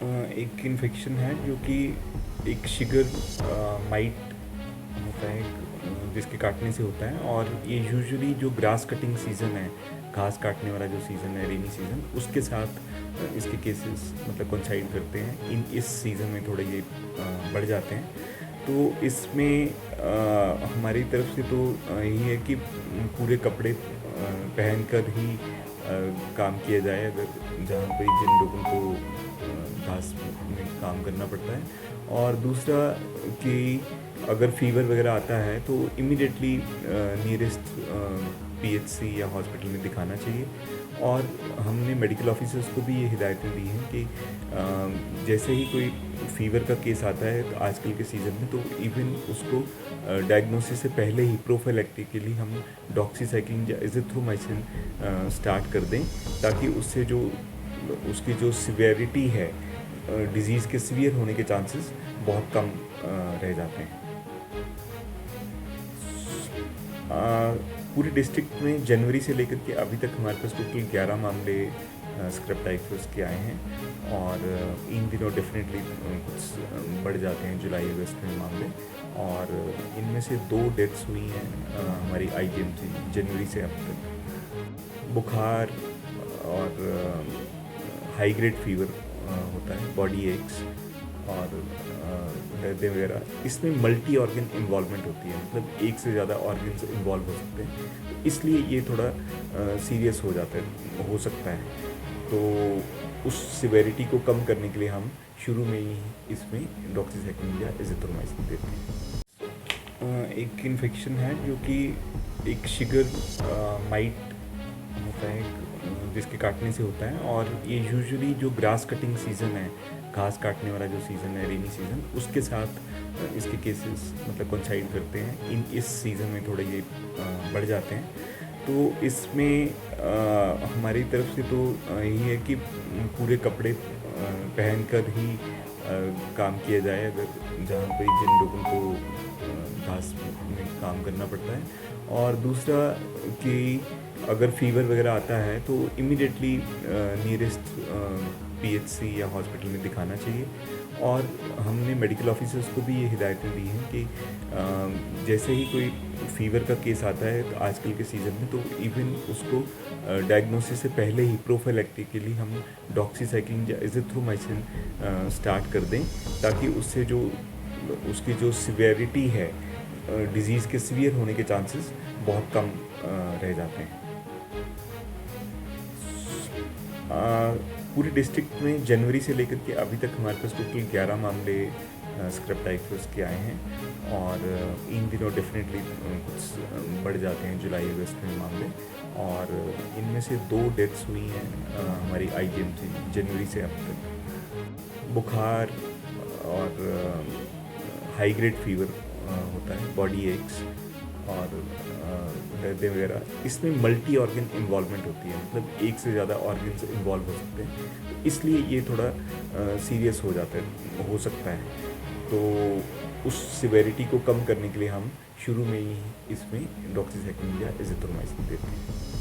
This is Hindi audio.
एक इन्फेक्शन है जो कि एक शिगर माइट होता है जिसके काटने से होता है। और ये यूजुअली जो ग्रास कटिंग सीज़न है, घास काटने वाला जो सीज़न है, रेनी सीज़न, उसके साथ इसके केसेस मतलब कोइंसाइड करते हैं। इस सीज़न में थोड़े ये बढ़ जाते हैं। तो इसमें हमारी तरफ से तो यही है कि पूरे कपड़े पहनकर ही काम किया जाए, अगर जहाँ पे जिन लोगों को घास में काम करना पड़ता है। और दूसरा कि अगर फीवर वगैरह आता है तो इमीडिएटली नियरेस्ट पीएचसी या हॉस्पिटल में दिखाना चाहिए। और हमने मेडिकल ऑफिसर्स को भी ये हिदायतें दी हैं कि जैसे ही कोई फीवर का केस आता है आजकल के सीज़न में, तो इवन उसको डायग्नोसिस से पहले ही प्रोफिलैक्टिकली हम डॉक्सीसाइक्लिन या एजिथ्रोमाइसिन स्टार्ट कर दें, ताकि उससे जो उसकी जो सिवियरिटी है, डिज़ीज़ के सीवियर होने के चांसेस बहुत कम रह जाते हैं। पूरे डिस्ट्रिक्ट में जनवरी से लेकर के अभी तक हमारे पास टोटल 11 मामले स्क्रब टाइफस के आए हैं। और इन दिनों डेफिनेटली कुछ बढ़ जाते हैं जुलाई अगस्त में मामले। और इनमें से 2 डेथ्स हुई हैं हमारी आईजीएमसी जनवरी से अब तक। बुखार और हाई ग्रेड फीवर होता है, बॉडी एक्स और हृदय वगैरह, इसमें मल्टी ऑर्गन इन्वॉल्वमेंट होती है, मतलब एक से ज़्यादा ऑर्गन्स इन्वॉल्व हो सकते हैं। तो इसलिए ये थोड़ा सीरियस हो जाता है, हो सकता है। तो उस सिवेरिटी को कम करने के लिए हम शुरू में ही इसमें डॉक्सीसाइक्लिन या एजिथ्रोमाइसिन देते हैं। एक इन्फेक्शन है जो कि एक शिगर माइट होता है जिसके काटने से होता है। और ये यूजुअली जो ग्रास कटिंग सीज़न है, घास काटने वाला जो सीज़न है, रेनी सीज़न, उसके साथ इसके केसेस मतलब कोइंसाइड करते हैं। इस सीज़न में थोड़े ये बढ़ जाते हैं। तो इसमें हमारी तरफ से तो यही है कि पूरे कपड़े पहनकर ही काम किया जाए, अगर जहाँ पे जिन लोगों को घास में काम करना पड़ता है। और दूसरा कि अगर फीवर वगैरह आता है तो इमीडिएटली नियरेस्ट पीएचसी या हॉस्पिटल में दिखाना चाहिए। और हमने मेडिकल ऑफिसर्स को भी ये हिदायतें दी हैं कि जैसे ही कोई फीवर का केस आता है आजकल के सीज़न में, तो इवन उसको डायग्नोसिस से पहले ही प्रोफिलैक्टिकली हम डॉक्सीसाइक्लिन या एजिथ्रोमाइसिन स्टार्ट कर दें, ताकि उससे जो उसकी जो सिवियरिटी है, डिज़ीज़ के सीवियर होने के चांसेस बहुत कम रह जाते हैं। पूरे डिस्ट्रिक्ट में जनवरी से लेकर के अभी तक हमारे पास टोटल 11 मामले स्क्रब टाइफस के आए हैं। और इन दिनों डेफिनेटली कुछ बढ़ जाते हैं जुलाई अगस्त में मामले। और इनमें से 2 डेथ्स हुई हैं हमारी आईजीएमसी जनवरी से अब तक। बुखार और हाई ग्रेड फीवर होता है, बॉडी एक्स और हृदय वगैरह, इसमें मल्टी ऑर्गन इन्वॉल्वमेंट होती है, मतलब एक से ज़्यादा ऑर्गन्स इन्वॉल्व हो सकते हैं। तो इसलिए ये थोड़ा सीरियस हो जाता है, हो सकता है। तो उस सिवेरिटी को कम करने के लिए हम शुरू में ही इसमें डॉक्सीसाइक्लिन या एजिथ्रोमाइसिन देते हैं।